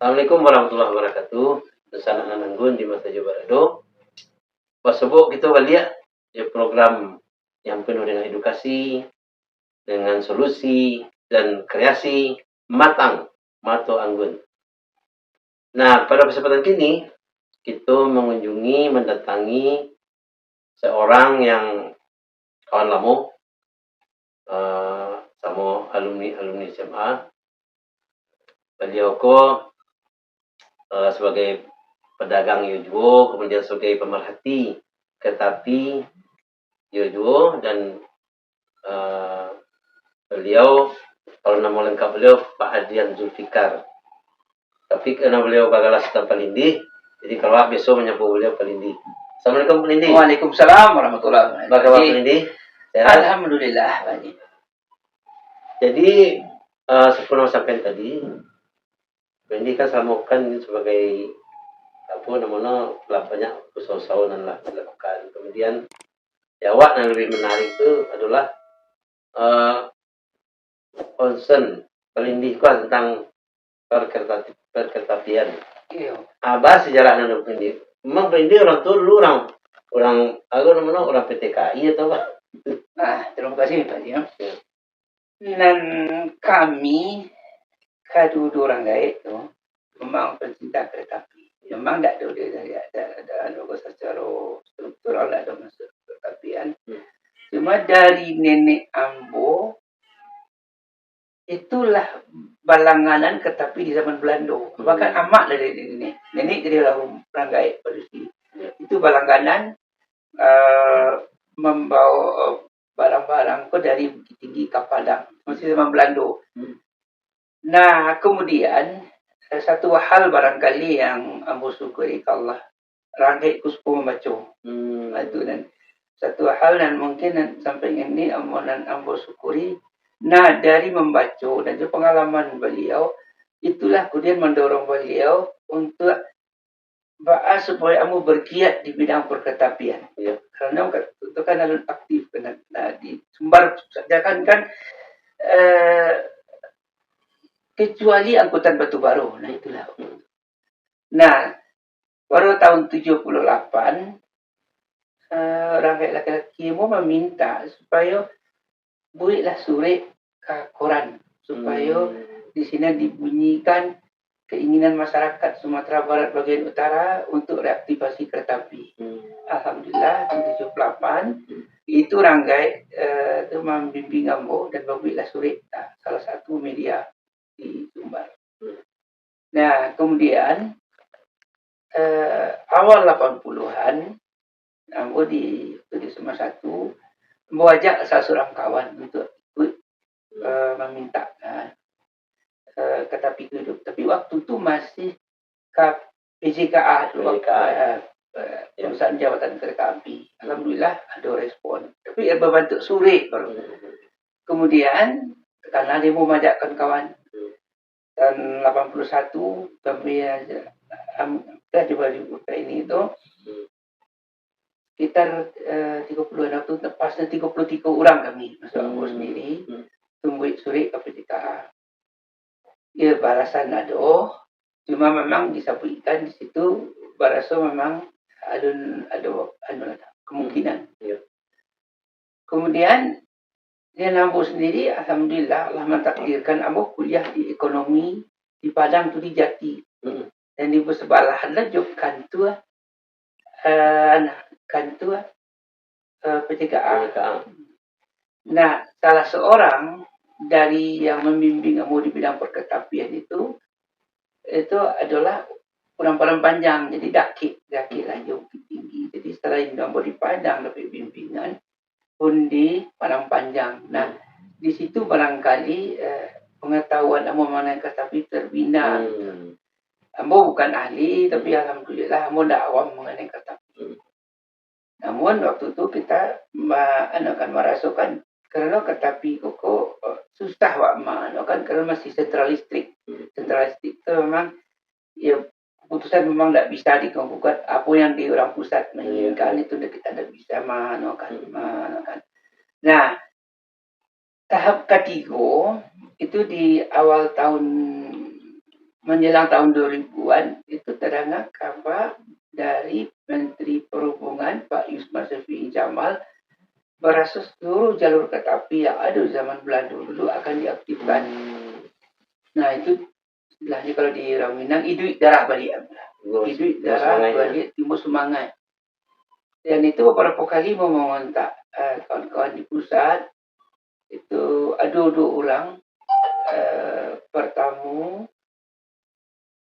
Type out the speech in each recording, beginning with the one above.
Assalamualaikum warahmatullahi wabarakatuh. Sana nanggun di masa Jabarado. Pasubuk kita balik ya program yang penuh dengan edukasi, dengan solusi dan kreasi matang mato anggun. Nah, pada kesempatan kini kita mendatangi seorang yang kawan lama sama alumni SMA. Beliau sebagai pedagang Yojuo, kemudian sebagai pemerhati keretapi Yojuo, dan beliau, kalau nama lengkap beliau Pak Adrian Zulfikar. Tapi karena beliau bagalas tanpa Palindi, jadi kalau besok menyapa beliau Palindi. Assalamualaikum Palindi. Waalaikumsalam warahmatullahi wabarakatuh. Bagaimana Palindi? Alhamdulillah. Jadi seperti sampai tadi, Palindi kan selamukan sebagai namanya banyak usaha-usaha yang dilakukan. Kemudian jawab yang lebih menarik itu adalah concern Palindi tentang perkeretapian. Iya. Apa sejarahnya dari Palindi? Memang Palindi orang tua dulu orang PTKI atau apa? Terima kasih Pak Jam. Dan kami kedua orang gaib itu memang pencinta kereta api. Memang tidak ada secara struktural, ada masuk keretapian. Cuma dari nenek ambo itulah balanganan keretapi di zaman Belanda. Bahkan amat dari nenek jadi orang gaib polisi. Itu balanganan membawa barang-barang dari Bukit Tinggi ke Padang masih zaman Belanda. Nah, kemudian satu hal barangkali yang ambo syukuri ke Allah, rangkai kusku membaca. Itu dan satu hal dan mungkin sampai ini ambo syukuri. Nah, dari membaca dan juga pengalaman beliau, itulah kemudian mendorong beliau untuk supaya kamu bergiat di bidang perkeretapian. Ya. Karena itu kan alun aktif kan. Nah, di Sumbar kan kecuali angkutan batu baru. Nah, itulah. Nah, baru tahun 78 orang laki-laki mau meminta supaya buatlah surat ke koran supaya di sini dibunyikan keinginan masyarakat Sumatera Barat bagian utara untuk reaktivasi kereta api. Alhamdulillah tahun 78 itu Ranggai itu membimbing ambo dan membuatlah surat salah satu media di Sumbar. Nah, kemudian awal 80-an ambo di SMA 1 ambo ajak salah seorang kawan untuk ikut meminta kereta api hidup. Tapi waktu itu masih PJKA, perusahaan jabatan kereta api. Alhamdulillah ada respon. Tapi berbentuk surat baru. Kemudian karena dia mau majakkan kawan tahun 81 kami kita coba dibuka ini itu sekitar 30-an waktu tepatnya 33 orang kami masuk aku sendiri tunggu surat ke PJKA. Ya, balasan ada, cuma memang disampaikan di situ barasa memang ada kemungkinan. Kemudian dia nampu sendiri, alhamdulillah Allah mentakdirkan ambo kuliah di ekonomi di Padang tu di Jati. Dan di sebelahan lah jok kantua PTKA. Nah, salah seorang dari yang membimbing kamu di bidang perkeretapian itu adalah orang panjang, jadi daki lah jauh tinggi. Jadi selain kamu di Padang dapat bimbingan pun di Padang Panjang. Nah, di situ barangkali pengetahuan kamu mengenai kereta api terbina. Ambo bukan ahli, tapi alhamdulillah ambo tidak awam mengenai kereta api. Namun waktu itu kita akan merasakan karena kereta api kok susah kan karena masih sentralistik. Sentralistik itu memang ya keputusan memang tidak bisa digugat apa yang di orang pusat menginginkan itu kita tidak bisa kan. Nah, tahap ketiga itu di awal tahun menjelang tahun 2000-an itu terdengar kabar dari Menteri Perhubungan Pak Yusma Syafiee Jamal berasa seluruh jalur kereta api yang ada zaman Belanda dulu akan diaktifkan. Nah itu istilahnya kalau di Raminang iduit darah balik. Iduit darah balik timur semangat. Dan itu beberapa kali meminta kawan-kawan di pusat itu ada 2 orang. Pertama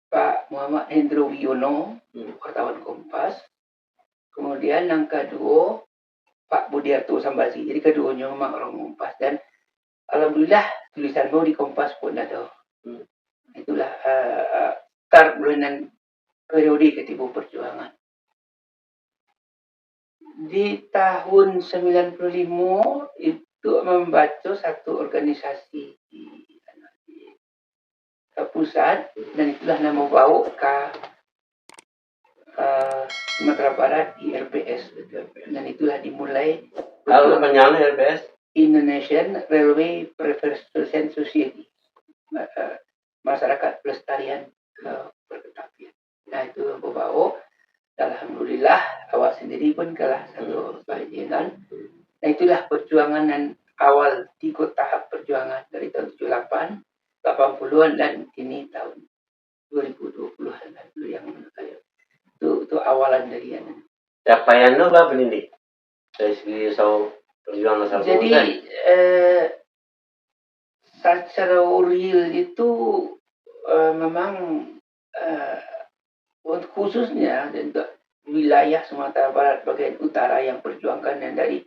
Pak Muhammad Hendro Wiono, wartawan Kompas. Kemudian yang kedua Pak Budiarto Sambasi. Jadi keduanya memang orang Kompas dan alhamdulillah tulisan mau di Kompas pun ada. Itulah start bulanan periode Ketibu Perjuangan. Di tahun 95 itu membaca satu organisasi di pusat dan itulah nama bawa ke Sumatera Barat di RPS dan itulah dimulai. Kalau namanya RPS Indonesian Railway Preservation Society, masyarakat pelestarian perketapian. Nah itu bawa. Alhamdulillah awak sendiri pun kalah satu bahagian. Nah itulah perjuangan dan awal 3 tahap perjuangan dari tahun 78, 80-an dan ini tahun 2020-an itu yang itu awalan dari yang capaian lo apa ini dari segi perjuangan masalah jadi secara real itu memang untuk khususnya untuk wilayah Sumatera Barat bagian utara yang perjuangkan yang dari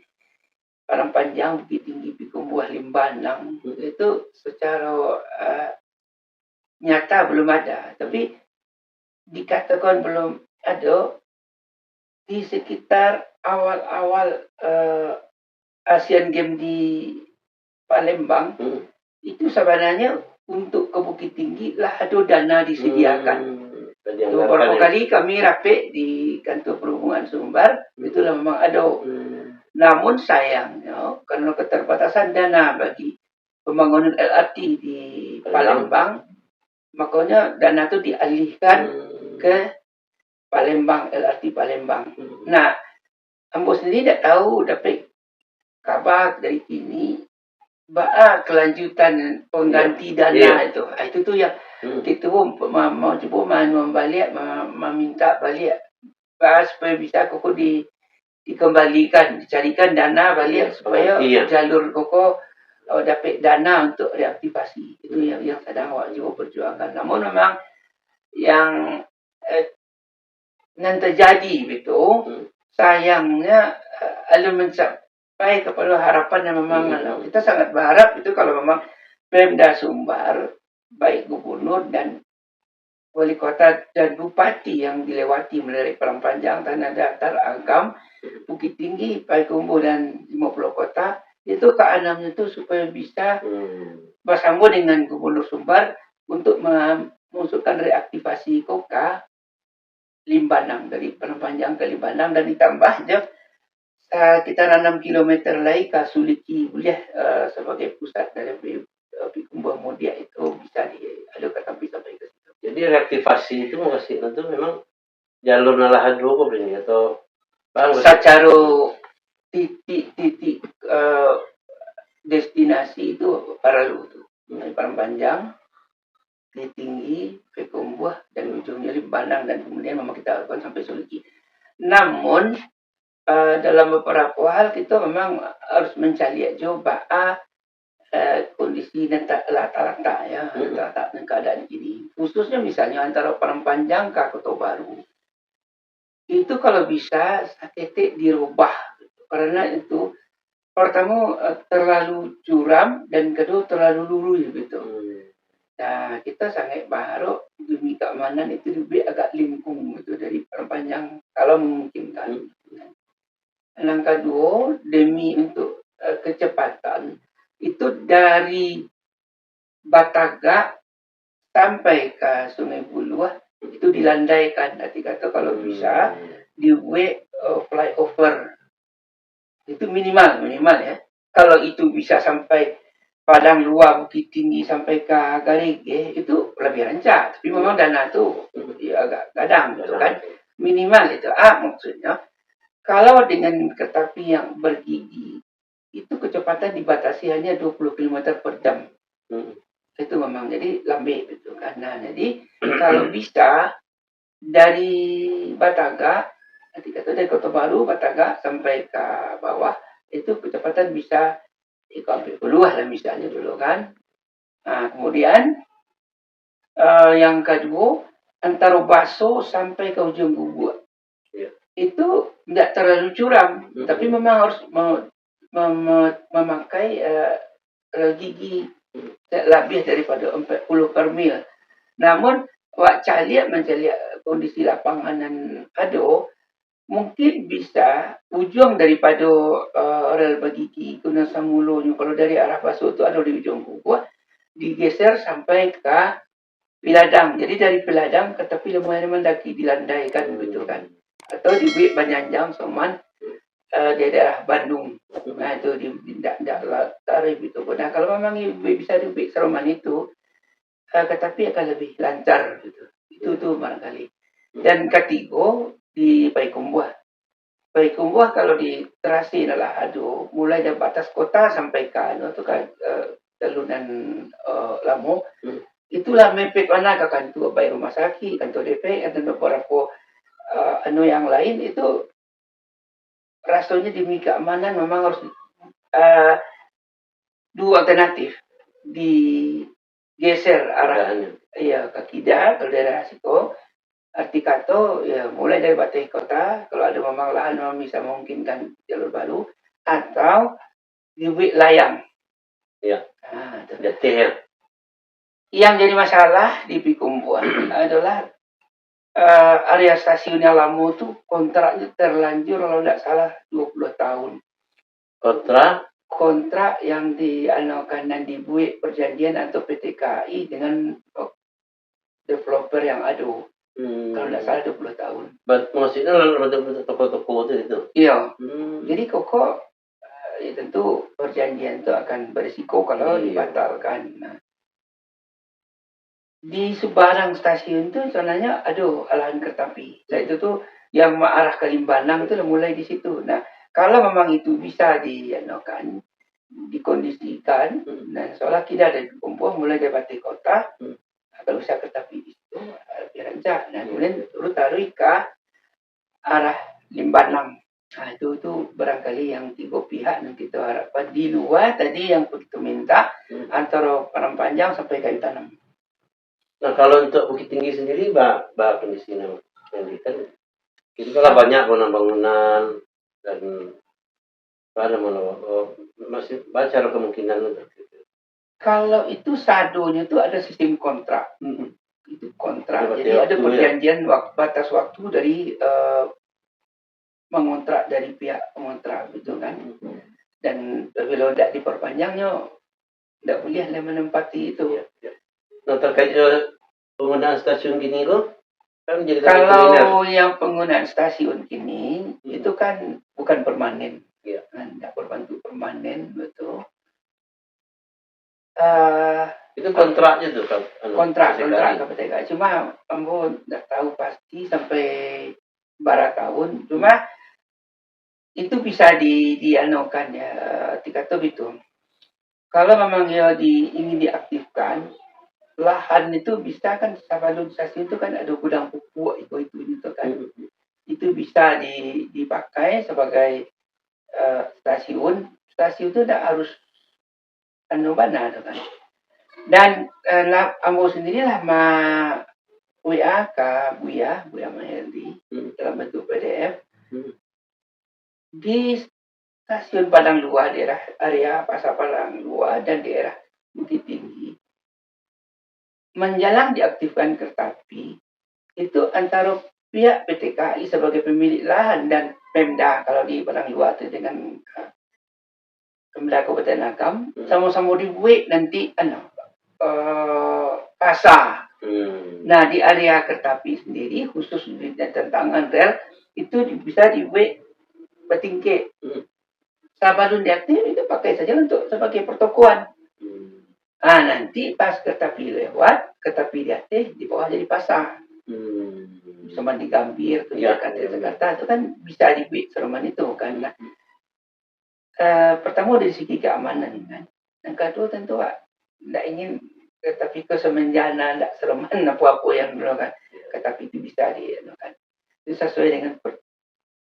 Padang Panjang, Bukit Tinggi, Pikumbuh, Limbanang itu secara nyata belum ada, tapi dikatakan belum ada di sekitar awal-awal Asian Games di Palembang. Itu sebenarnya untuk ke Bukit Tinggi lah ada dana disediakan. Beberapa kali kami rapik di kantor perhubungan Sumbar, itulah memang ada. Namun sayangnya karena keterbatasan dana bagi pembangunan LRT di Palembang, makanya dana itu dialihkan ke Palembang, LRT Palembang. Nah, ambo sendiri tidak tahu dapat kabar dari ini kelanjutan pengganti dana itu. Itu tuh yang kita mau coba membalik, meminta balik supaya bisa koko dikembalikan, dicarikan dana balik supaya jalur koko dapat dana untuk reaktivasi. Itu yang sedang awak coba perjuangkan. Namun memang yang terjadi itu sayangnya belum mencapai kepada harapan yang memang kita sangat berharap itu kalau memang Pemda Sumbar baik gubernur dan wali kota dan bupati yang dilewati melalui Padang Panjang, Tanah Datar, Agam, Bukit Tinggi, Payakumbuh dan 50 kota itu ke-6 itu supaya bisa bersambung dengan gubernur Sumbar untuk mengusulkan reaktivasi Koka Limbanang dari Padang Panjang ke Limbanang dan ditambah aja kita 6 km lagi ke Suliki boleh sebagai pusat dari Pikumbuh Mudia itu bisa diadukan sampai ke situ. Jadi reaktivasi itu masih itu memang jalur nalahan dulu kok ini atau secara titik destinasi itu paralel itu Padang Panjang, Bukit Tinggi, Pikumbuh dan ujungnya Limbanang dan kemudian memang kita lakukan sampai Suliki. Namun dalam beberapa hal kita memang harus mencari coba kondisi rata-rata ya, rata-rata keadaan ini. Khususnya misalnya antara Padang Panjang ke Kota Baru. Itu kalau bisa titik dirubah. Karena itu pertama terlalu curam dan kedua terlalu lurus gitu. Nah, kita sangat berharap demi keamanan itu lebih agak lingkung gitu dari Padang Panjang kalau memungkinkan. Yang kedua, demi untuk kecepatan, itu dari Bataga sampai ke Sungai Buloh itu dilandaikan. Nanti kata kalau bisa dibuat flyover. Itu minimal ya. Kalau itu bisa sampai Padang Luar, Bukit Tinggi sampai ke Garege, itu lebih rancak, tapi memang dana tuh ya agak kadang gitu kan, Jalan. minimal itu. Maksudnya kalau dengan kereta api yang bergigi itu kecepatan dibatasi hanya 20 km per jam. Hmm. Itu memang jadi lambe gitu kan. Nah, jadi kalau bisa dari Bataga, nanti kata dari Kota Baru, Bataga sampai ke bawah itu kecepatan bisa 30 lah misalnya dulu kan. Nah, kemudian yang kedua antara Baso sampai ke ujung Gubuk Iya. itu nggak terlalu curam, tapi memang harus memakai gigi lebih daripada 40 per mil. Namun, Wak Caliak mencaliak kondisi lapangan Ado, mungkin bisa ujung daripada rel begigi Gunung Samulonyo. Kalau dari arah Baso itu ada di ujung Gubuk, digeser sampai ke Piladang. Jadi dari Piladang ke tepi lumayan mendaki dilandaikan begitu kan. Atau di Banyanjang Soman di daerah Bandung. Nah itu di tarif itu. Nah kalau memang bisa di Seroman itu, tetapi akan lebih lancar gitu. Itu tuh barangkali. Dan ketiga di Payakumbuh. Payakumbuh kalau di terasi adalah mulai dari batas kota sampai ke itu kan Telunan Lamo. Itulah mepet mana ke kantor baik rumah sakit, kantor DPR dan beberapa yang lain itu rasanya demi keamanan memang harus dua alternatif digeser arah ke Kida kalau daerah situ arti kata ya mulai dari batas kota kalau ada memang lahan memang bisa memungkinkan jalur baru atau dibuat layang ya detik ya. Yang jadi masalah di Pikumbuan adalah area stasiunnya Lamu itu kontraknya terlanjur kalau tidak salah 20 tahun. Kontrak yang dianukan dan dibuat perjanjian atau PT KAI dengan developer yang ada. Kalau tidak salah 20 tahun. Maksudnya bentuk toko-toko itu? Iya. Jadi kok tentu perjanjian itu akan berisiko kalau dibatalkan. Nah, di sebarang stasiun itu sebenarnya ada alahan kereta api. Nah itu tuh yang mengarah ke Limbanang itu mulai di situ. Nah kalau memang itu bisa dianukan, dikondisikan, dan seolah tidak ada kumpul mulai dari Batik Kota, kalau bisa kereta api di situ lebih rancak. Nah kemudian turut taruh ke arah Limbanang. Nah itu barangkali yang tiga pihak yang kita harapkan di luar tadi yang kita minta antara Padang Panjang sampai Kayu Tanam. Nah kalau untuk Bukit Tinggi sendiri, mbak kondisinya kan itu kan banyak bangunan dan masih baca kemungkinan untuk itu. Kalau itu sadonya itu ada sistem kontrak. Itu kontrak. Jadi ada perjanjian batas waktu dari mengontrak dari pihak pengontrak gitu kan. Dan kalau tidak diperpanjangnya tidak boleh menempati itu. Nah terkait penggunaan stasiun gini kok kan jadi kalau yang penggunaan stasiun ini itu kan bukan permanen. Tidak berbentuk permanen betul. Itu kontraknya tuh kan? Kontrak KPTK. Cuma kamu tidak tahu pasti sampai berapa tahun. Cuma itu bisa dianukan ya, dikata gitu. Kalau memang ingin diaktifkan, lahan itu bisa kan sebelum stasiun itu kan ada gudang pupuk itu kan. Itu bisa dipakai sebagai stasiun. Stasiun itu tidak harus mana kan. Dan Ambo sendirilah WA ke Buya Mahendri dalam bentuk PDF di stasiun Padang Luar, daerah area Pasar Padang Luar dan daerah Bukit Tinggi. Menjelang diaktifkan kereta api, itu antara pihak PT KAI sebagai pemilik lahan dan Pemda kalau di Padang Luar itu dengan Pemda Kabupaten Agam sama-sama dibuat nanti pasar. Nah di area kereta api sendiri khusus di tentangan rel itu bisa dibuat bertingkik. Sabalun diaktif itu pakai saja untuk sebagai pertokoan. Nanti pas kereta api lewat, kereta api di atas, di bawah jadi pasar. Sama di Gambir, tuh Ya, Jakarta itu kan bisa di Seroman itu kan. Nah, pertama dari segi keamanan kan. Yang kedua tentu tidak ingin kereta api ke Semenjana, tidak Seroman apa-apa yang dulu kan. Kereta api itu bisa di kan. Itu sesuai dengan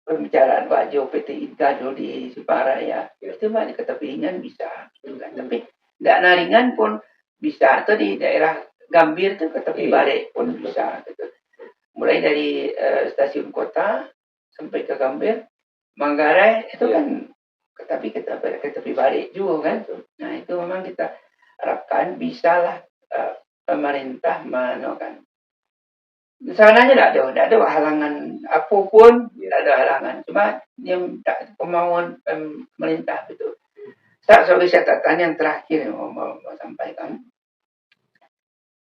pembicaraan Pak Jo PT Inka dulu di Suparaya. Itu mah di kereta api ringan bisa. Gitu kan. Tapi tidak naringan pun bisa. Atau di daerah Gambir tuh kereta api balik pun bisa. Gitu. Mulai dari stasiun kota sampai ke Gambir, Manggarai itu kan kereta api balik juga kan. Nah itu memang kita harapkan bisalah pemerintah kan. Sebenarnya tidak ada halangan apapun, tidak ada halangan. Cuma yang tak kemauan pemerintah itu. Saya sebagai catatan yang terakhir yang mau sampaikan.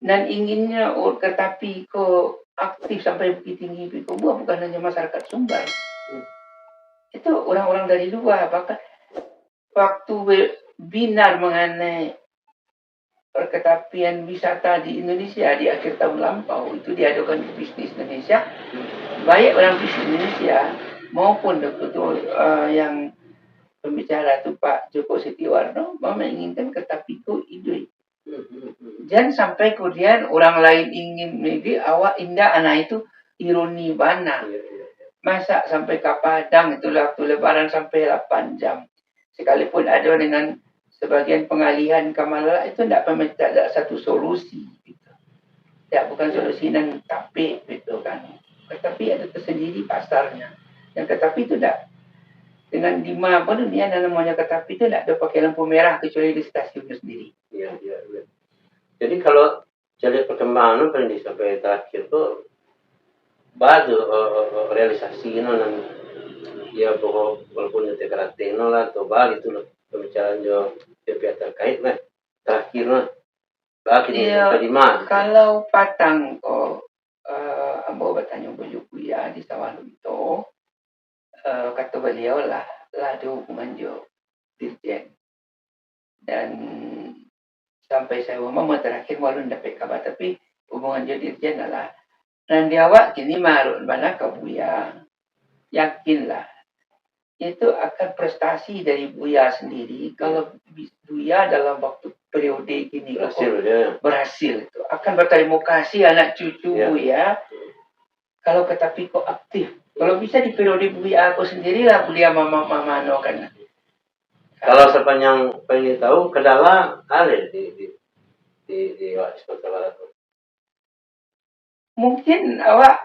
Dan inginnya kereta api aktif sampai begitu tinggi itu bukan hanya masyarakat Sumbar. Itu orang-orang dari luar. Bahkan waktu webinar mengenai perketapian wisata di Indonesia di akhir tahun lampau itu diadakan di Bisnis Indonesia. Baik orang Bisnis Indonesia maupun betul yang pembicara itu Pak Joko Setiwarno mau menginginkan kereta api itu hidup. Jangan sampai kemudian orang lain ingin awak indah anak itu ironi bana. Masa sampai ke Padang itu waktu lebaran sampai 8 jam. Sekalipun ada dengan sebagian pengalihan ke Malala itu tidak ada satu solusi. Gitu. Ya, bukan solusi dan tapi gitu kan. Tetapi ada tersendiri pasarnya. Dan tetapi itu tidak dengan lima dunia dan namanya kereta api itu tidak ada pakai lampu merah kecuali di stasiunnya sendiri. Iya. Jadi kalau jadi perkembangan di sampai terakhir tuh baru realisasi dan ya bahwa walaupun itu karateno lah atau bali itu pembicaraan jo pihak terkait lah terakhir lah bagi kalau Patang ambo bertanya bujuk ya di Sawalunto kata beliau lah ada hubungan jo dirjen dan sampai saya mau terakhir walau dapat kabar tapi hubungan jo dirjen adalah dan di awak kini marut mana kabuya yakinlah itu akan prestasi dari Buya sendiri kalau Buya dalam waktu periode ini berhasil itu akan berterima kasih anak cucu Buya kalau tetapi kok aktif kalau bisa di periode Buya aku sendirilah Buya mama no kan kalau sepanjang pengen tahu kendala ada di Sumatera Barat mungkin awak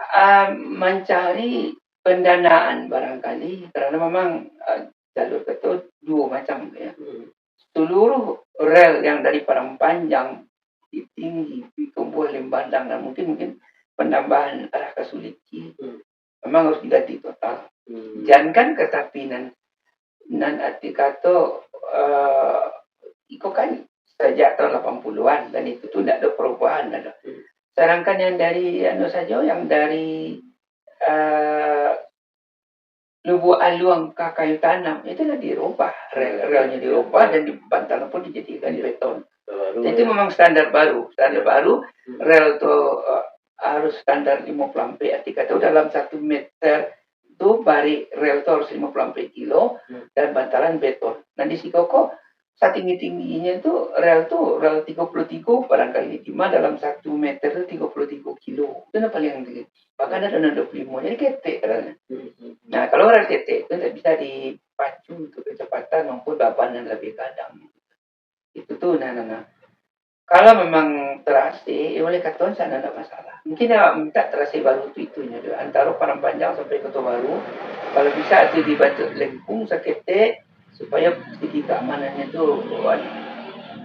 mencari pendanaan barangkali karena memang jalur itu dua macam ya. Seluruh rel yang dari Parangpanjang tinggi tumbuh Lembandang dan mungkin penambahan arah ke Suliki memang harus diganti total. Jangan kereta api nan arti kata itu kan sejak tahun 80-an dan itu tuh tidak ada perubahan ada. Sedangkan yang dari yang dari Lubu Aluang ke kayu tanam itu dirubah relnya dirubah dan di bantalan pun dijadikan beton. Itu memang standar baru rel itu harus standar 50 ampere arti kata dalam 1 meter itu bari rel itu harus 50 ampere kilo dan bantalan beton. Nah di Sikoko setinggi-tingginya itu rel 33 barangkali 5 dalam 1 meter itu 33 kilo. Itu yang paling tinggi. Bahkan ada 25. Jadi ketek relnya. Nah, kalau rel ketek itu tidak bisa dipacu untuk kecepatan maupun beban yang lebih kadang. Itu tuh nah. Kalau memang terasi, oleh kata sana tidak masalah. Mungkin ya minta terasi baru itunya antara Parangpanjang sampai Kota Baru. Kalau bisa itu dibantu lengkung seketek supaya segi keamanannya itu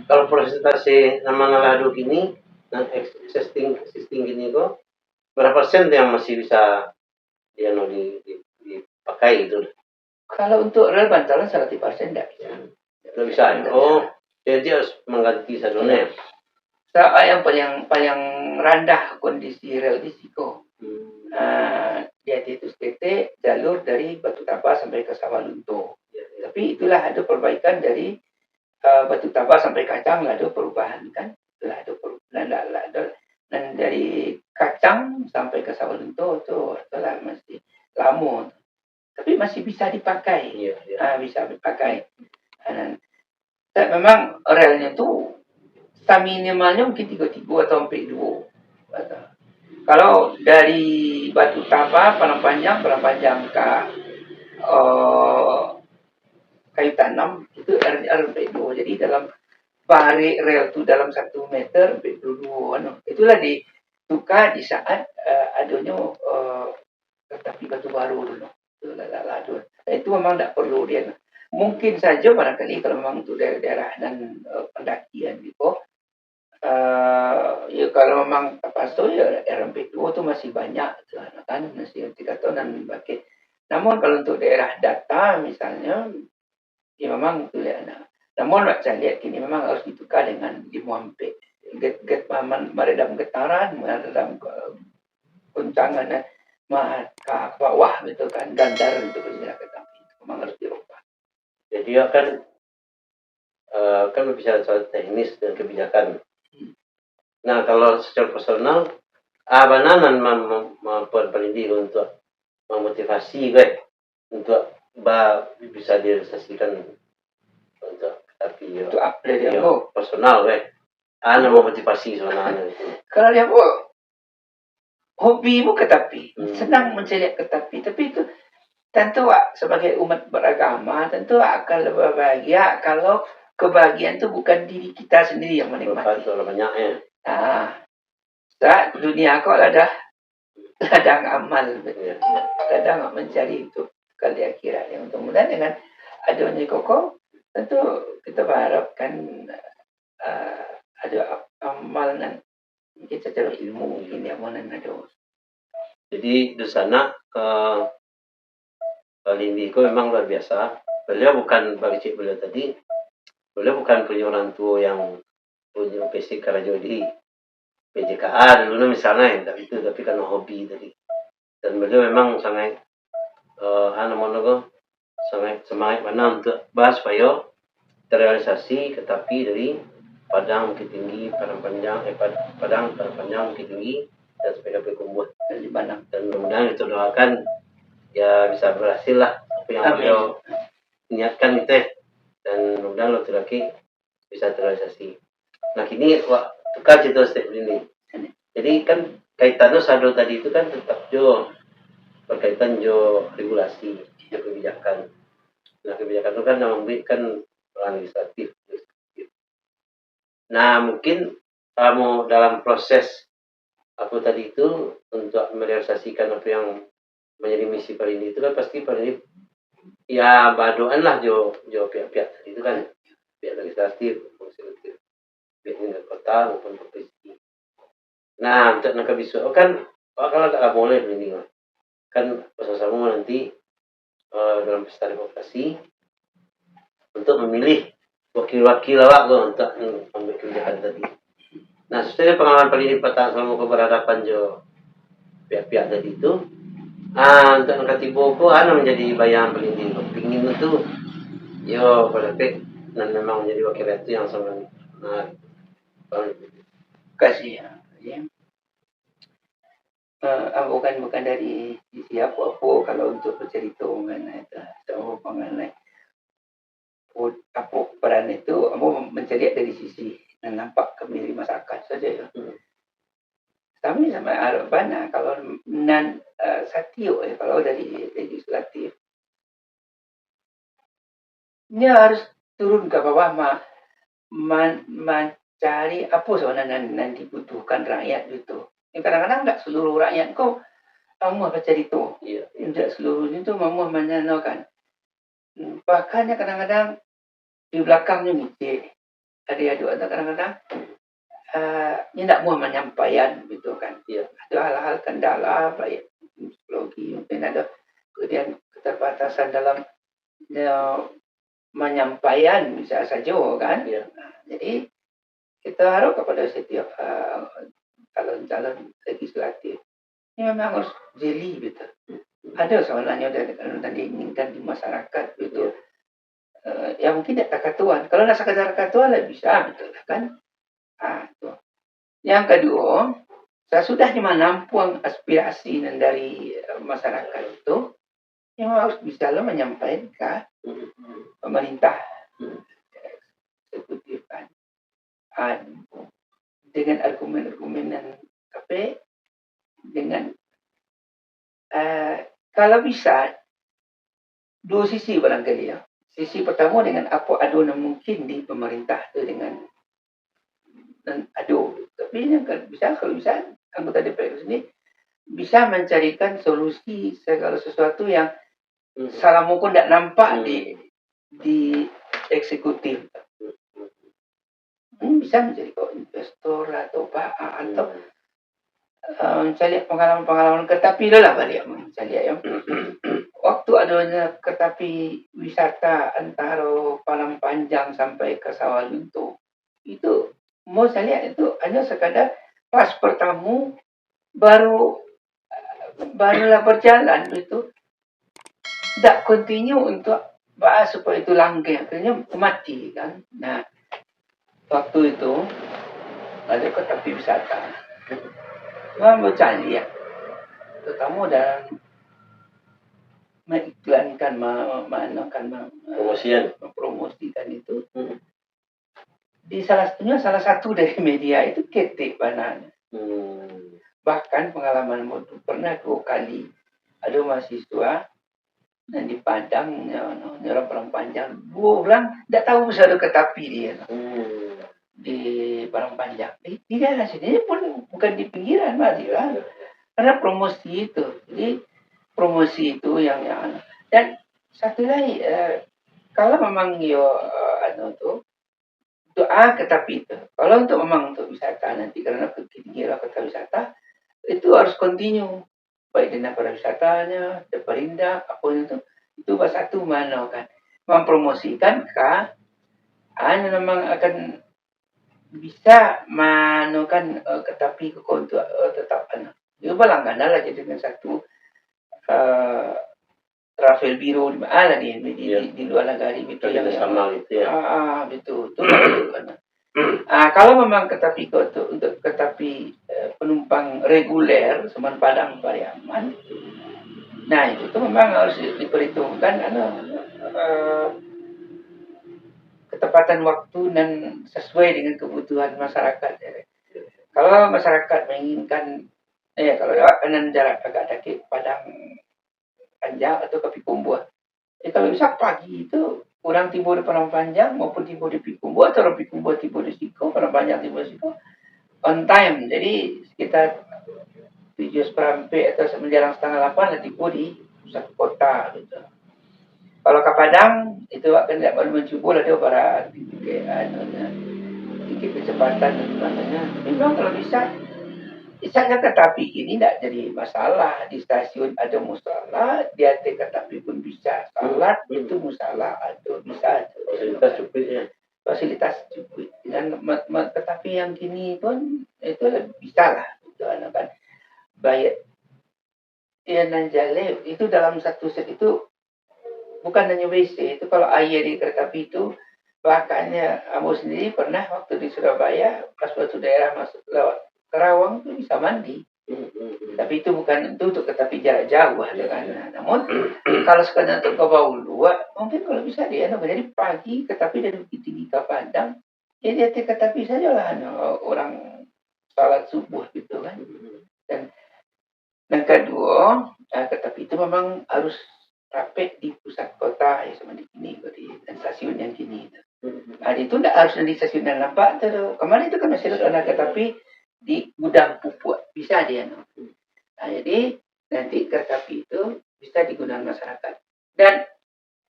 kalau presentasi nama naladu gini dan existing gini kok berapa persen yang masih bisa dipakai itu kalau untuk rel bantalan 100% tidak bisa jadi harus mengganti sadunya yang paling rendah kondisi rel di Siko dia itu STT jalur dari Batu Tapa sampai ke Sawalunto. Tapi itulah ada perbaikan dari Batu Tabah sampai Kacang lah ada perubahan kan, lah ada perubahan, dan dari Kacang sampai ke Sawalunto tu itulah masih lama, tapi masih bisa dipakai. Iya, iya. Bisa dipakai. Dan memang relnya tu minimalnya mungkin 33 atau sampai 2. Kalau dari Batu Tabah Palang Panjang ke kayu tanam itu RP2. Jadi dalam barik rel itu dalam 1 meter RP2. Itulah ditukar di saat adanya kereta api batu baru dulu. Itu memang tidak perlu dia. Mungkin saja barangkali kalau memang untuk daerah-daerah dan pendakian gitu, ya kalau memang terpaksa ya RMP2 itu masih banyak kan, masih 3 tahun dan pakai. Namun kalau untuk daerah data misalnya, ya memang itu ya. Namun saya lihat kini memang harus ditukar dengan 5 ampere. Meredam getaran, meredam guncangan, ke bawah gitu kan, gandar untuk berjalan kereta api. Memang harus dirubah. Jadi kan berbicara soal teknis dan kebijakan. Nah, kalau secara personal, bananan mampuan pelindung untuk memotivasi gue untuk bisa direalisasikan untuk tapi Itu upgrade ya, Bu. personal gue. Memotivasi sebenarnya itu. Kalau dia Bu, hobimu ke tepi, senang mencari ke tepi, tapi itu tentu sebagai umat beragama tentu akan lebih bahagia kalau kebahagiaan itu bukan diri kita sendiri yang menikmati. Betul, banyaknya. Dunia kok ada ladang amal, ladang mencari itu kali akhirat yang mudah-mudahan dengan adanya koko tentu kita berharapkan ada amal dan mungkin secara ilmu mungkin yang mana ada. Jadi di sana Lindiko memang luar biasa. Beliau bukan bagi cik beliau tadi, beliau bukan punya orang tua yang punya basic kerja di PJKA dulu misalnya, tapi karena hobi tadi. Dan beliau memang sangat sangat semangat mana untuk bahas supaya terrealisasi tetapi dari Padang Bukit Tinggi, Padang Panjang Bukit Tinggi dan sepeda berkumbuh dan di Padang. Dan mudah-mudahan itu doakan ya bisa berhasil lah apa yang beliau niatkan itu dan mudah-mudahan lo lagi bisa terrealisasi. Nah kini tukar cerita step ini. Jadi kan kaitannya sado tadi itu kan tetap berkaitan regulasi, kebijakan. Nah kebijakan itu kan memberikan legislatif. Nah mungkin kamu dalam proses aku tadi itu untuk merealisasikan apa yang menjadi misi Parindi itu kan pasti Parindi ya badoan lah pihak-pihak tadi itu kan pihak legislatif, pihak tingkat kota maupun provinsi. Nah untuk nangkap isu kan kalau tak boleh Parindi kan bersama-sama nanti dalam pesta demokrasi untuk memilih wakil-wakil awak untuk ambil kebijakan tadi. Nah, sesuai pengalaman Parindi pada selama keberhadapan pihak-pihak tadi itu, untuk angkat ibu menjadi bayangan Parindi. Pingin itu, pada dan memang menjadi wakil itu yang sangat kasih ya. Bukan dari sisi apa-apa kalau untuk bercerita mengenai mengenai apa peran itu, mencari dari sisi dan nampak kembali masyarakat saja ya. Kami sama harapan kalau Satio kalau dari legislatif dia harus turun ke bawah mencari apa sebenarnya yang dibutuhkan rakyat itu. Kadang-kadang tidak seluruh rakyat kok mau baca itu. Tidak seluruhnya itu mau menyenangkan. Bahkan kadang-kadang di belakangnya ngicik. Ada kadang-kadang ini tidak mau menyampaikan gitu kan. Ada hal-hal kendala baik psikologi mungkin ada kemudian keterbatasan dalam menyampaikan bisa saja kan. Jadi kita harap kepada setiap calon-calon legislatif ini memang harus jeli gitu. Ada sebenarnya dan diinginkan di masyarakat gitu. ya mungkin tidak takatuan. Kalau nak sekadar takatuan lah bisa, betul lah kan? Tuh. Yang kedua, saya sudah menampung aspirasi dari masyarakat itu, yang harus bisa lo menyampaikan ke pemerintah eksekutif kan. Dengan argumen-argumen yang tapi dengan kalau bisa dua sisi barangkali ya. Sisi pertama dengan apa aduan mungkin di pemerintah itu dengan adu. Tapi yang bisa kalau bisa anggota DPR sini bisa mencarikan solusi segala sesuatu yang salah mungkin tidak nampak di eksekutif. Bisa menjadi investor atau apa atau mencari pengalaman-pengalaman kereta api lah balik mencari ya. Waktu adanya kereta api wisata antara Palang Panjang sampai ke Sawalunto itu mau saya lihat itu hanya sekadar pas pertama barulah berjalan itu tidak continue untuk bahas supaya itu langgeng akhirnya mati kan. Nah waktu itu ada kereta api wisata mau cari ya terutama dalam mengiklankan mempromosikan itu di salah satu dari media itu ketik banana. Bahkan pengalaman itu pernah 2 kali ada mahasiswa dan di Padang orang Palang Panjang 2 orang tidak tahu bisa ada kereta api dia di Palang Panjang di daerah sini pun bukan di pinggiran masih lah karena promosi itu. Jadi promosi itu yang dan satu lagi kalau memang tuh doa kereta api itu kalau untuk memang untuk wisata nanti karena kira kereta wisata itu harus continue baik dengan pariwisatanya, Perindak, apa itu satu mana kan mempromosikan memang akan bisa manukan kereta api untuk tetap itu balangkana lah jadi dengan satu travel biro di mana di luar negara itu yang sama gitu ya. Betul kan. Kalau memang kereta api untuk kereta api penumpang reguler Semen Padang Pariaman, nah itu memang harus diperhitungkan ketepatan waktu dan sesuai dengan kebutuhan masyarakat. Kalau masyarakat menginginkan kalau lewat kanan jarak agak dikit Padang Panjang atau ke Pikumbuh. Kalau bisa pagi itu orang tiba di Palang Panjang maupun tiba di Pikumbuh atau orang Pikumbuh tiba di Siko, Palang Panjang tiba di Siko on time. Jadi sekitar 7:30 atau menjelang 7:30 lah tiba di pusat kota gitu. Kalau ke Padang itu akan tidak baru mencuba lah dia para tinggi kecepatan dan sebagainya. Tapi memang kalau bisa misalnya kereta api ini tidak jadi masalah di stasiun ada musalah di atas kereta api pun bisa salat itu musalah ada bisa fasilitas cukup ya fasilitas cukup dengan kereta api yang kini pun itu bisa lah itu kan bayar dan jale itu dalam satu set itu bukan hanya WC itu kalau air di kereta api itu bahkannya kamu sendiri pernah waktu di Surabaya pas suatu daerah masuk lewat Kerawang itu bisa mandi. Tapi itu bukan untuk tetapi jarak jauh kan. Namun kalau sekadar untuk ke Baulua, mungkin kalau bisa dia jadi pagi tetapi dari Bukit Tinggi ke Padang, ya dia tetapi saja lah orang salat subuh gitu kan. Dan yang kedua, tetapi itu memang harus rapid di pusat kota ya sama di sini dan stasiun yang kini. Itu tidak harus di stasiun yang nampak tuh. Kemarin itu kan masih ada tetapi di gudang pupuk bisa dia jadi nanti kereta api itu bisa digunakan masyarakat dan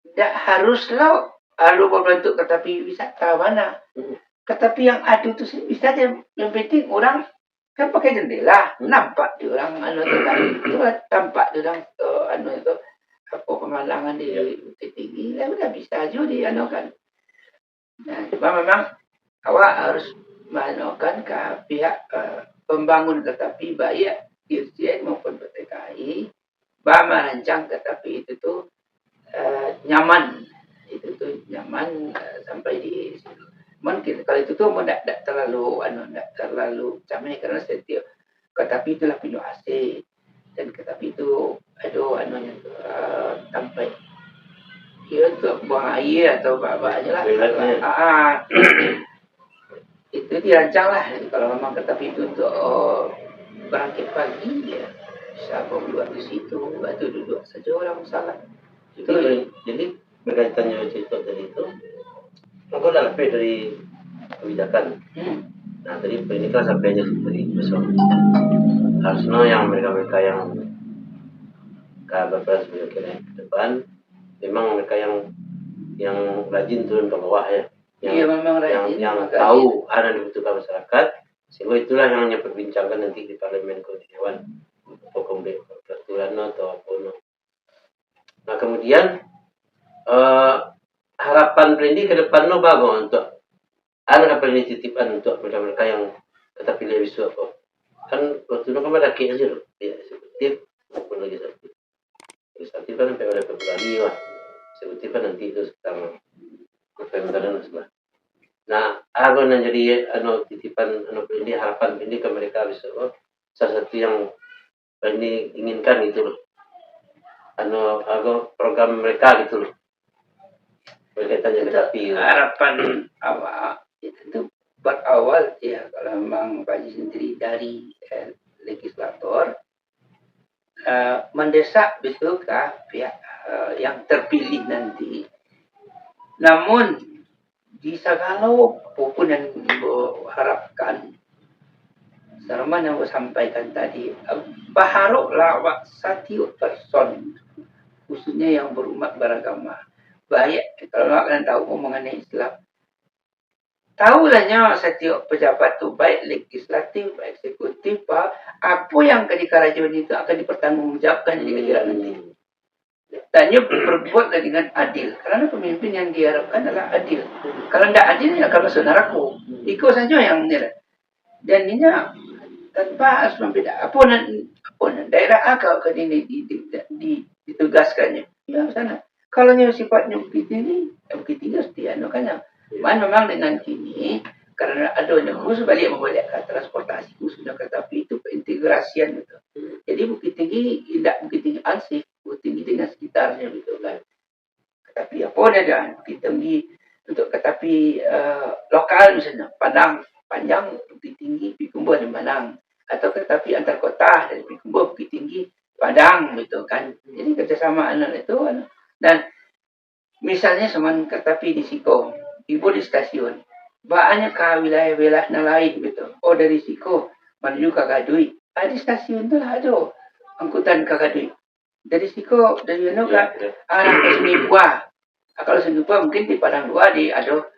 tidak haruslah berbentuk kereta api wisata mana kereta api yang ada itu bisa dia yang penting orang kan pakai jendela nampak di orang itu tampak di orang itu apa pemandangan di tinggi udah bisa aja di kan nah cuma memang awak harus manokan ke pihak pembangun kereta api baik Dirjen maupun PT KAI merancang kereta api itu tuh nyaman itu tuh nyaman sampai di situ. Mungkin kalau itu tuh tidak terlalu tidak terlalu camai karena setiap kereta api itulah punya AC dan kereta api itu ada anunya tuh, sampai ya untuk buang air atau apa aja lah. Toiletnya. Itu dirancang lah kalau memang kereta api itu untuk berangkat pagi ya bisa bawa di situ atau duduk saja orang salah. Jadi berkaitannya cerita tadi itu, aku udah lebih dari kebijakan. Nah tadi pendidikan sampai aja dari besok. Harusnya yang mereka yang berperan sebagai kira ke depan, memang mereka yang rajin turun ke bawah ya, Iya, memang rajin, yang makanya. tahu ada yang dibutuhkan masyarakat, sehingga itulah yang diperbincangkan nanti di parlemen atau di dewan hukum peraturan atau apa. Nah kemudian harapan Randy ke depan lo bagus untuk ada ini titipan untuk mereka yang tetap pilih bisu apa kan waktu itu kan ada kayak aja loh ya eksekutif maupun legislatif kan sampai pada Februari lah eksekutif kan nanti itu sekitar November dan sebelah. Nah aku yang jadi titipan ini harapan ini ke mereka bisu salah satu yang ini inginkan gitu loh program mereka gitu loh berkaitannya tetapi harapan awal itu berawal ya kalau memang Pak Haji sendiri dari legislator mendesak betul ke pihak yang terpilih nanti. Namun di segala apapun yang harapkan Sarman yang sampaikan tadi berharaplah setiap person khususnya yang berumat beragama baik kalau kalian tahu mengenai Islam tahulahnya setiap pejabat itu baik legislatif baik eksekutif apa yang di kerajaan itu akan dipertanggungjawabkan di akhirat nanti dan dia berbuatlah dengan adil karena pemimpin yang diharapkan adalah adil kalau tidak adil dia akan masuk neraka ikut saja yang nilai dan ini tanpa harus membeda apa daerah akal ke ini ditugaskannya ya sana kalau yang sifatnya begitu ini begitu setia kan memang dengan kini karena adanya khusus balik membalik ke transportasi khususnya kereta api itu keintegrasian gitu jadi Bukit Tinggi tidak Bukit Tinggi ansih Bukit Tinggi dengan sekitarnya gitu kan kereta api apa ada Bukit Tinggi untuk kereta api lokal misalnya Padang panjang Bukit Tinggi Pikumbo dan Padang atau kereta api antar kota dari Pikumbo Bukit Tinggi Padang gitu kan jadi kerjasama itu dan misalnya sama kereta api di Siko ibu di stasiun banyak ke wilayah-wilayah lain gitu oh dari Siko menuju ke Gadui di stasiun itu ada angkutan ke Gadui dari Siko dari mana ke arah ke Sengipua kalau Sengipua mungkin di Padang 2 ada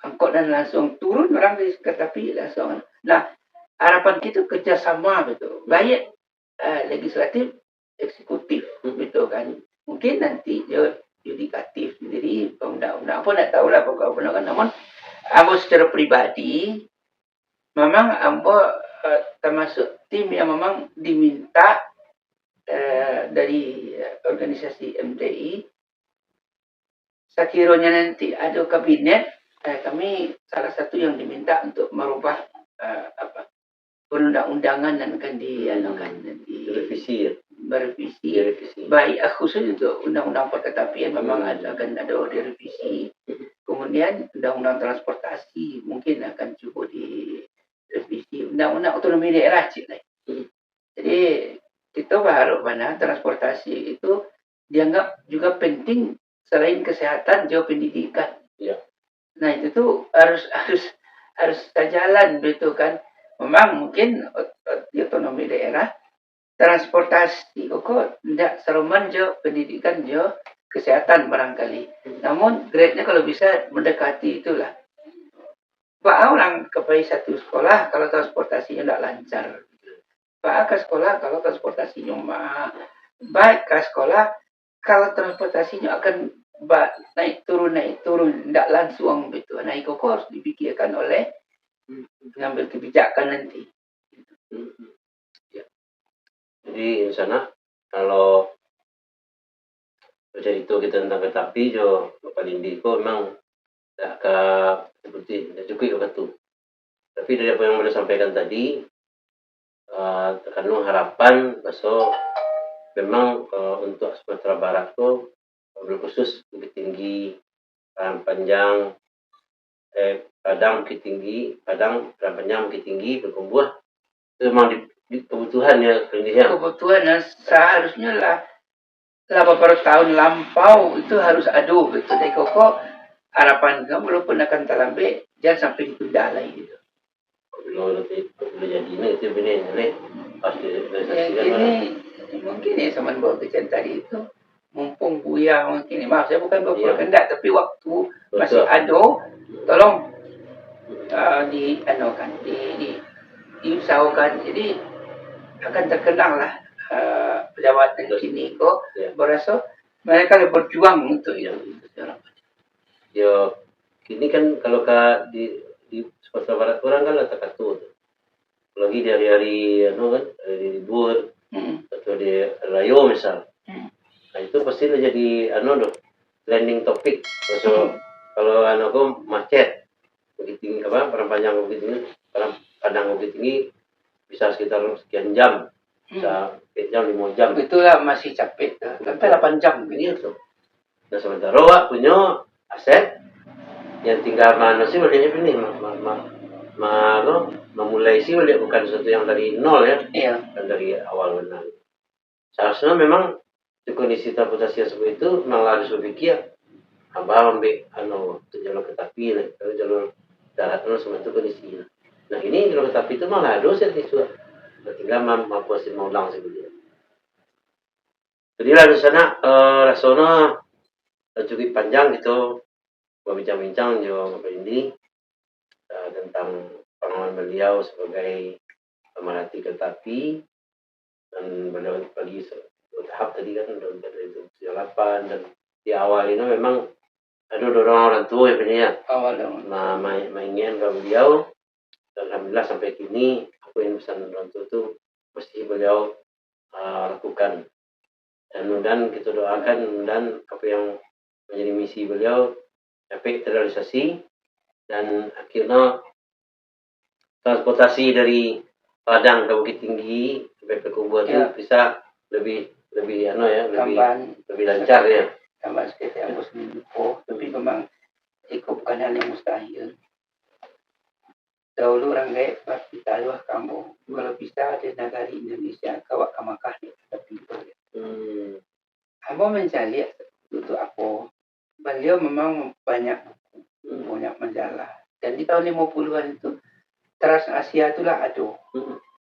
angkot dan langsung turun orang di kereta api langsung nah harapan kita kerjasama gitu baik legislatif eksekutif gitu kan mungkin nanti yudikatif jadi undang-undang apa tidak tahu lah pokoknya kan namun ambo secara pribadi memang ambo termasuk tim yang memang diminta dari organisasi MTI sekiranya nanti ada kabinet kami salah satu yang diminta untuk merubah perundang-undangan dan akan direvisi baik khusus untuk undang-undang perkeretapian memang akan ada direvisi kemudian undang-undang transportasi mungkin akan cukup direvisi undang-undang otonomi daerah jadi kita berharap mana transportasi itu dianggap juga penting selain kesehatan juga pendidikan ya. Nah itu tuh harus jalan begitu kan memang mungkin otonomi daerah transportasi kok tidak seruman jo pendidikan jo kesehatan barangkali namun grade-nya kalau bisa mendekati itulah Pak orang kepada satu sekolah kalau transportasinya tidak lancar Pak ke sekolah kalau transportasinya baik ke sekolah kalau transportasinya akan naik turun tidak langsung gitu nah itu harus dipikirkan oleh mengambil kebijakan nanti ya. Jadi di sana kalau jadi itu kita tentang kereta api jo Palindi ko memang tak ka seperti dah cukup kata tu. Tapi dari apa yang boleh sampaikan tadi, terkandung harapan bahwa memang untuk Sumatera Barat tu khusus Bukit Tinggi, Padang Panjang, Padang Bukit Tinggi, Padang Panjang Bukit Tinggi, Berkumbuh itu memang kebutuhan ya Indonesia. Kebutuhan seharusnya lah 80 tahun lampau itu harus adu gitu. Dari koko harapan kamu walaupun akan terlambat jangan sampai ditunda lagi gitu. Kalau jadi ini itu benar ni pasti Ya, realisasikan ini mungkin ya sama bawa kejadian tadi itu mumpung buya mungkin maaf saya bukan berkehendak tapi waktu masih ada tolong diusahakan jadi akan terkenang lah pejabat kini kok berasa mereka berjuang untuk itu. Ya, kini kan kalau di Sumatera Barat orang kan letak kartu. Lagi di hari-hari kan, hari libur atau di rayo misal. Nah itu pasti jadi trending topik. Kalau aku macet, Bukit Tinggi Padang Panjang Bukit Tinggi, Padang Bukit Tinggi bisa sekitar sekian jam. Bisa 4 jam, 5 jam. Itulah masih capek. Sampai 8 jam. Gitu. Nah sementara Wak punya aset yang tinggal mana sih boleh ini memulai sih boleh bukan sesuatu yang dari nol ya. Iya. Dan dari awal benar. Seharusnya memang di kondisi transportasi seperti itu memang harus berpikir apa ambil jalur kereta api kalau jalur darat semua itu kondisinya. Nah ini jalur kereta api itu malah ada ya itu. Tinggal mampu sih mau ulang sebetulnya. Jadi lah di sana rasanya cukup panjang gitu berbincang-bincang juga ini tentang pengalaman beliau sebagai pemerhati kereta api dan beliau bagi tahap tadi kan dari 2008 dan di awal ini memang ada dorong orang tua ya mainin ke beliau dan alhamdulillah sampai kini aku ingin pesan orang tua itu mesti beliau lakukan dan kita doakan dan apa yang menjadi misi beliau dapat terrealisasi dan akhirnya transportasi dari Padang ke Bukit Tinggi sampai ke Kubur itu bisa lebih lancar ya. Tambah sekitar yang lupa, tapi memang ikut bukan hal yang mustahil. Dahulu orang gaya kita luah kamu kalau bisa di negara Indonesia kawak ke Makkah ni tapi Abo mencari untuk apa? Beliau memang banyak majalah dan di tahun 50-an itu Trans Asia itulah ada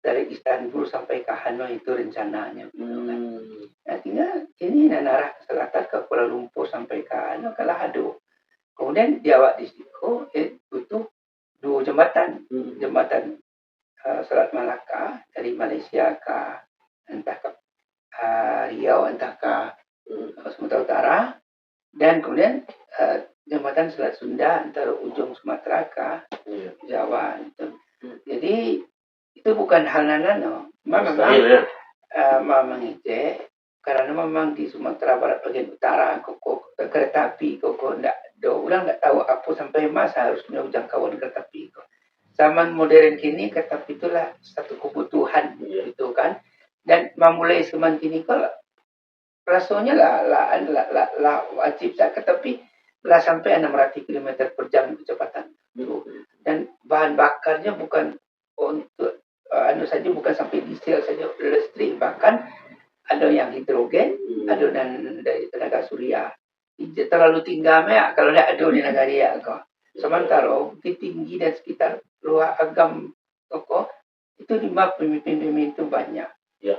dari Istanbul sampai ke Hanoi itu rencananya. Nah, tinggal ini narah ke selatan ke Kuala Lumpur sampai ke kalah ada. Kemudian di awak di situ butuh 2 jembatan. Jembatan Selat Malaka dari Malaysia ke entah ke Riau, entah ke Sumatera Utara dan kemudian jembatan Selat Sunda antara ujung Sumatera ke Jawa. Jadi itu bukan hal nano. Memang mengejek karena memang di Sumatera Barat bagian utara kok kereta api kok ndak do ulang ndak tahu apa sampai masa harusnya jangkauan kereta api kok. Zaman modern kini kereta api itulah satu kebutuhan gitu kan. Dan memulai zaman kini kalau rasanya lah wajib saja tapi lah sampai 600 km per jam kecepatan. Dan bahan bakarnya bukan untuk saja bukan sampai diesel saja listrik bahkan ada yang hidrogen ada dan dari tenaga surya terlalu tinggal ya kalau tidak ada di negara ya kok sementara Bukit Tinggi dan sekitar luar agam toko itu di pemimpin itu banyak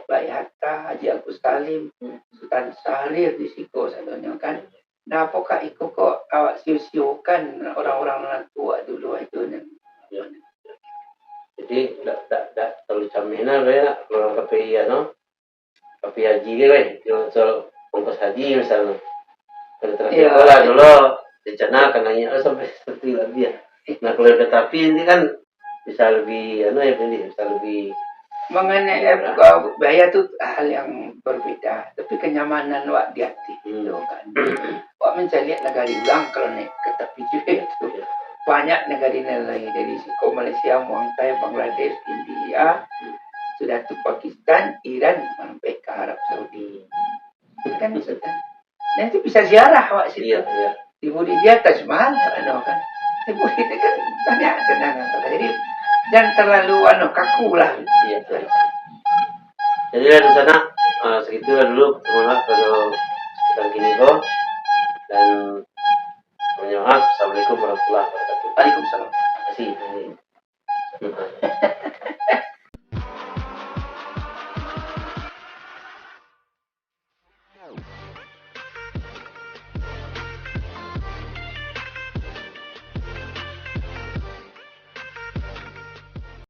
Baik Hatta, Haji Agus Salim, Sultan Syahrir di situ satunya kan. Nah, apakah itu kok awak siu-siukan orang-orang tua dulu itu? Jadi tak terlalu caminan ya orang KPI KPI haji kan, soal ongkos haji misalnya. Kalau terakhir dulu rencana akan nanya sampai seperti lagi ya. Nah kalau kereta api ini kan bisa lebih bisa lebih Mengenai biaya itu hal yang berbeda, tapi kenyamanan wak di hati itu kan. Wak mencari lihat negara ulang kalau naik kereta PJ itu banyak negara lain dari Siko, Malaysia, Muangthai, Bangladesh, India, sudah tuh Pakistan, Iran sampai ke Arab Saudi. Kan maksudnya. Dan itu bisa ziarah wak situ. Iya, iya. Di Budi di atas mahal, kan. Di Budi itu kan banyak senang. Jadi jangan terlalu kaku lah. Iya. Jadi di sana segitulah dulu pertemuan kalau sekitar gini kok, dan mohon maaf. Assalamualaikum warahmatullahi wabarakatuh. Waalaikumsalam. Terima kasih.